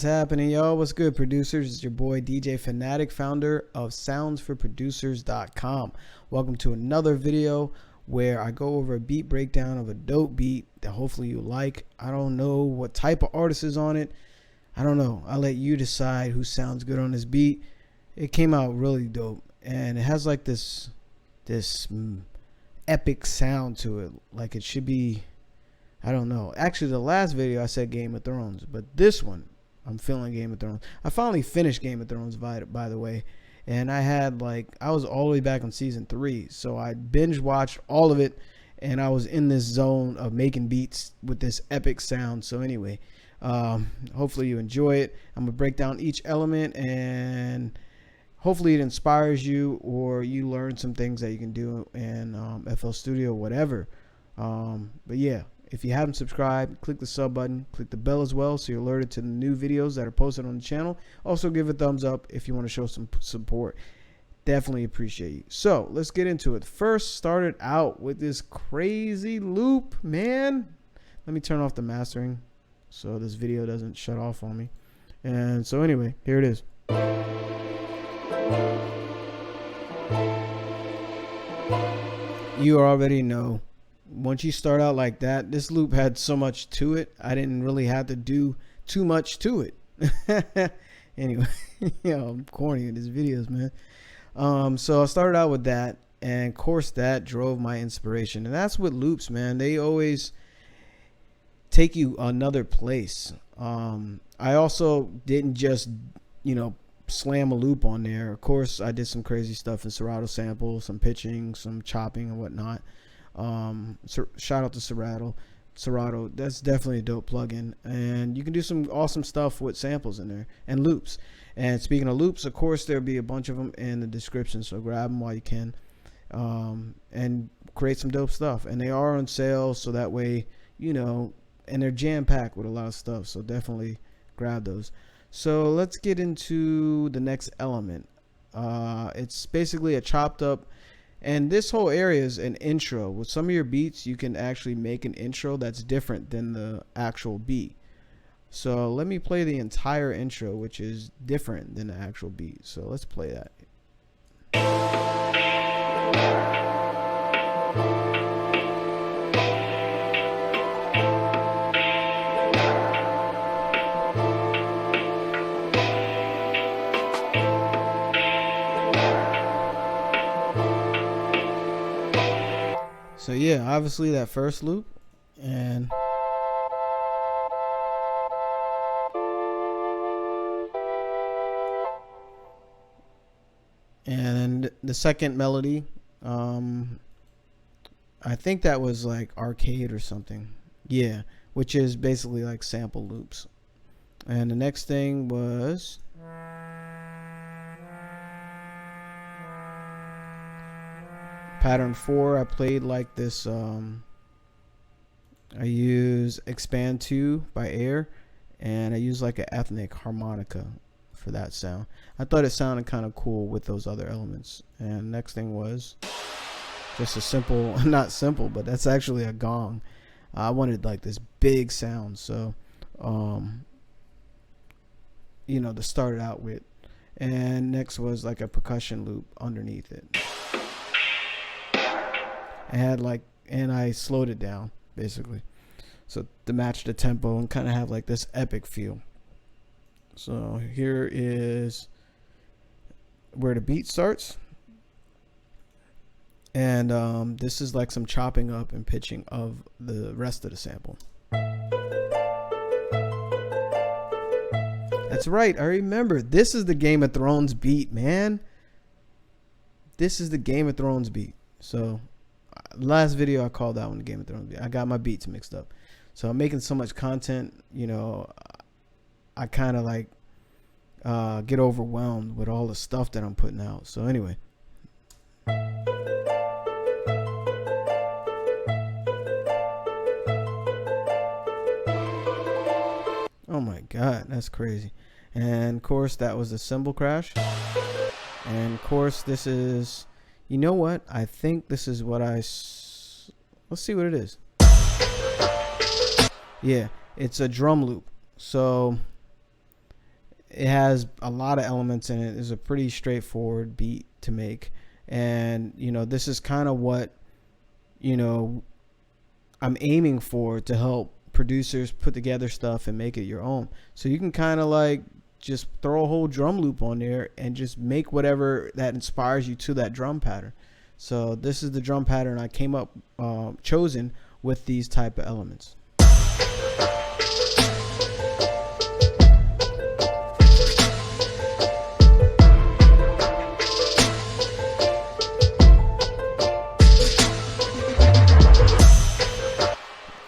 happening, y'all? What's good, producers? It's your boy DJ Fanatic, founder of soundsforproducers.com. Welcome to another video where I go over a beat breakdown of a dope beat that hopefully you like. I don't know what type of artist is on it. I don't know. I'll let you decide who sounds good on this beat. It came out really dope, and it has like this epic sound to it. Like it should be, I don't know. Actually, the last video I said Game of Thrones, but this one, I'm feeling Game of Thrones. I finally finished Game of Thrones, by the way, and I was all the way back on season 3, so I binge watched all of it, and I was in this zone of making beats with this epic sound. So anyway, hopefully you enjoy it. I'm gonna break down each element, and hopefully it inspires you, or you learn some things that you can do in FL Studio, whatever. But yeah, if you haven't subscribed, click the sub button, click the bell as well so you're alerted to the new videos that are posted on the channel. Also give a thumbs up if you want to show some support. Definitely appreciate you. So let's get into it. First, started out with this crazy loop, man. Let me turn off the mastering so this video doesn't shut off on me. And so anyway, here it is. You already know, once you start out like that, this loop had so much to it, I didn't really have to do too much to it. Anyway, I'm corny in these videos, man. So I started out with that, and of course that drove my inspiration. And that's with loops, man. They always take you another place. I also didn't just, slam a loop on there. Of course, I did some crazy stuff in Serato samples, some pitching, some chopping and whatnot. Shout out to Serato. That's definitely a dope plugin, and you can do some awesome stuff with samples in there and loops. And speaking of loops, of course, there'll be a bunch of them in the description, so grab them while you can, and create some dope stuff. And they are on sale, so that way, and they're jam-packed with a lot of stuff, so definitely grab those. So let's get into the next element. It's basically a chopped up, and this whole area is an intro. With some of your beats, you can actually make an intro that's different than the actual beat. So let me play the entire intro, which is different than the actual beat. So let's play that. So yeah, obviously that first loop, and the second melody, I think that was like arcade or something. Yeah, which is basically like sample loops. And the next thing was pattern 4. I played like this. I use Expand 2 by Air, and I use like an ethnic harmonica for that sound. I thought it sounded kind of cool with those other elements. And next thing was just a simple, not simple, but that's actually a gong. I wanted like this big sound, so to start it out with. And next was like a percussion loop underneath it. And I slowed it down basically, so to match the tempo and kind of have like this epic feel. So here is where the beat starts, and this is like some chopping up and pitching of the rest of the sample. That's right, I remember. This is the Game of Thrones beat, man. This is the Game of Thrones beat. So last video I called that one the Game of Thrones beat. I got my beats mixed up. So I'm making so much content, I kind of like get overwhelmed with all the stuff that I'm putting out. So anyway, oh my god, that's crazy. And of course that was the cymbal crash. And of course this is, you know what, I think this is what let's see what it is. Yeah, it's a drum loop. So it has a lot of elements in it. It's a pretty straightforward beat to make. And, this is kind of what, I'm aiming for, to help producers put together stuff and make it your own. So you can kind of like just throw a whole drum loop on there and just make whatever that inspires you to that drum pattern. So this is the drum pattern I came up, chosen with these type of elements.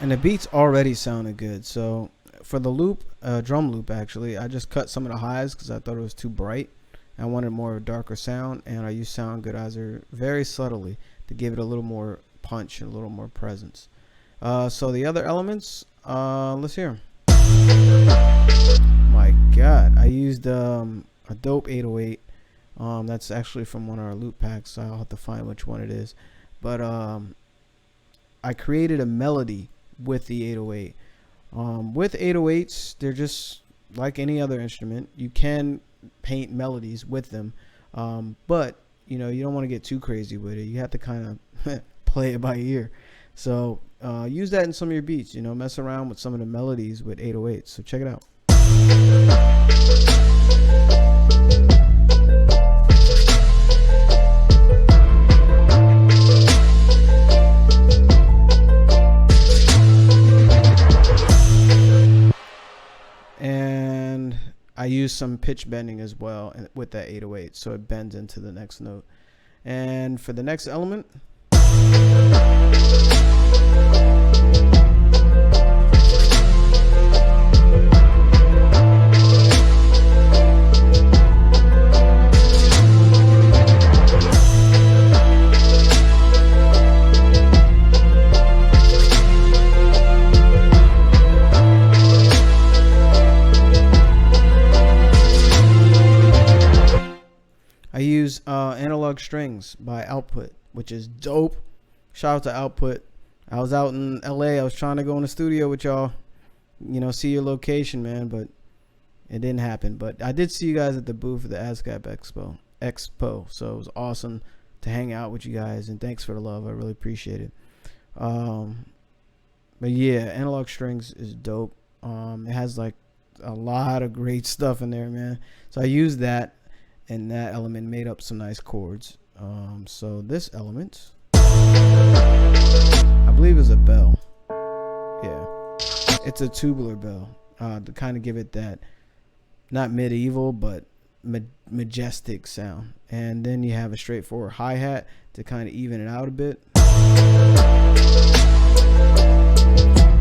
And the beats already sounded good. So for the loop, drum loop actually, I just cut some of the highs because I thought it was too bright. I wanted more of a darker sound, and I used Sound Goodizer very subtly to give it a little more punch and a little more presence. So the other elements, let's hear them. My God, I used a dope 808. That's actually from one of our loop packs, so I'll have to find which one it is. But I created a melody with the 808. With 808s, they're just like any other instrument. You can paint melodies with them, but you don't want to get too crazy with it. You have to kind of play it by ear. So use that in some of your beats. Mess around with some of the melodies with 808s. So check it out. And I use some pitch bending as well with that 808, so it bends into the next note. And for the next element, I use Analog Strings by Output, which is dope. Shout out to Output. I was out in LA. I was trying to go in the studio with y'all, see your location, man, but it didn't happen. But I did see you guys at the booth of the ASCAP Expo. So it was awesome to hang out with you guys, and thanks for the love. I really appreciate it. But yeah, Analog Strings is dope. It has like a lot of great stuff in there, man. So I used that, and that element made up some nice chords. So this element, I believe, is a bell. Yeah, it's a tubular bell, to kind of give it that not medieval but majestic sound. And then you have a straightforward hi-hat to kind of even it out a bit.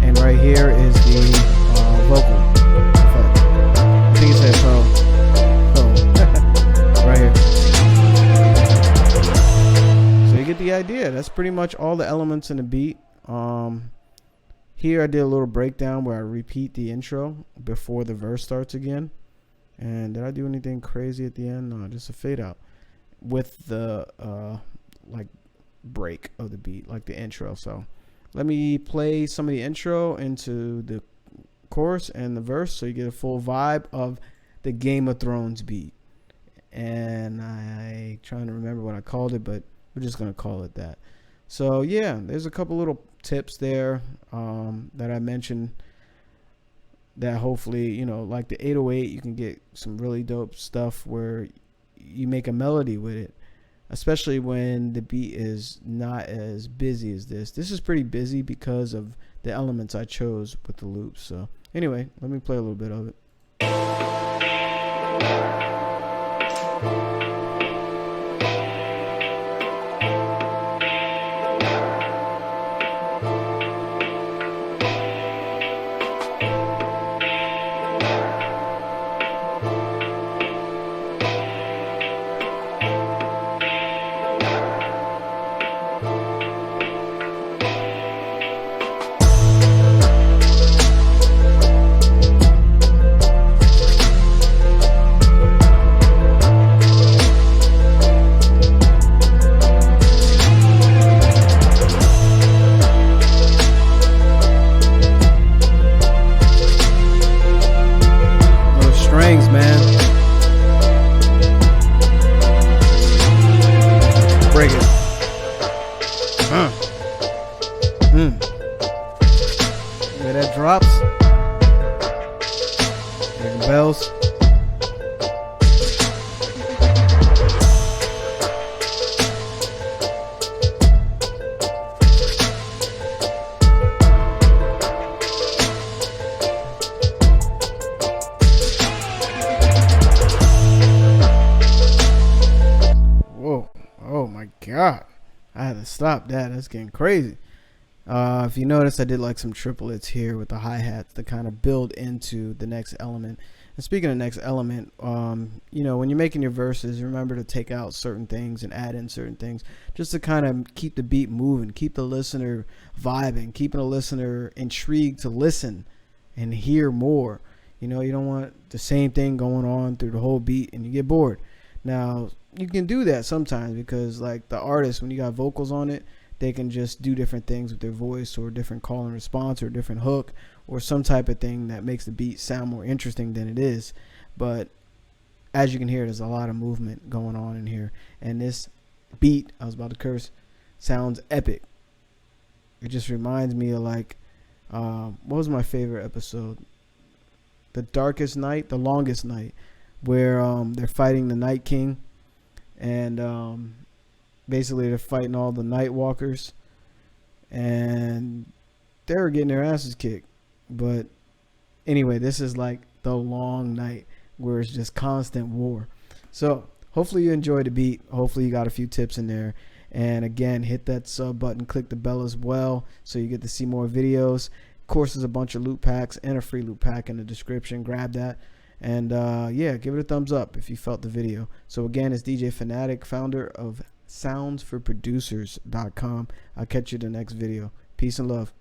And right here is the vocal effect. I think it said right here. So you get the idea. That's pretty much all the elements in the beat. Here I did a little breakdown where I repeat the intro before the verse starts again. And did I do anything crazy at the end? No, just a fade out with the like break of the beat, like the intro. So let me play some of the intro into the chorus and the verse so you get a full vibe of the Game of Thrones beat. And I trying to remember what I called it, but we're just gonna call it that. So yeah, there's a couple little tips there that I mentioned that hopefully, like the 808, you can get some really dope stuff where you make a melody with it, especially when the beat is not as busy as this. This is pretty busy because of the elements I chose with the loops. So anyway, let me play a little bit of it. God, I had to stop that. That's getting crazy. If you notice, I did like some triplets here with the hi-hats to kind of build into the next element. And speaking of next element, you know, when you're making your verses, remember to take out certain things and add in certain things just to kind of keep the beat moving, keep the listener vibing, keeping the listener intrigued to listen and hear more. You know, you don't want the same thing going on through the whole beat and you get bored. Now, you can do that sometimes because, like, the artist, when you got vocals on it, they can just do different things with their voice or different call and response or different hook or some type of thing that makes the beat sound more interesting than it is. But as you can hear, there's a lot of movement going on in here. And this beat, I was about to curse, sounds epic. It just reminds me of, like, what was my favorite episode? The Darkest Night, The Longest Night, where they're fighting the Night King. And basically they're fighting all the Night Walkers. And they were getting their asses kicked. But anyway, this is like the long night where it's just constant war. So hopefully you enjoyed the beat. Hopefully you got a few tips in there. And again, hit that sub button, click the bell as well so you get to see more videos. Of course, there's a bunch of loot packs and a free loot pack in the description. Grab that. And yeah, give it a thumbs up if you felt the video. So again, it's DJ Fanatic, founder of soundsforproducers.com. I'll catch you in the next video. Peace and love.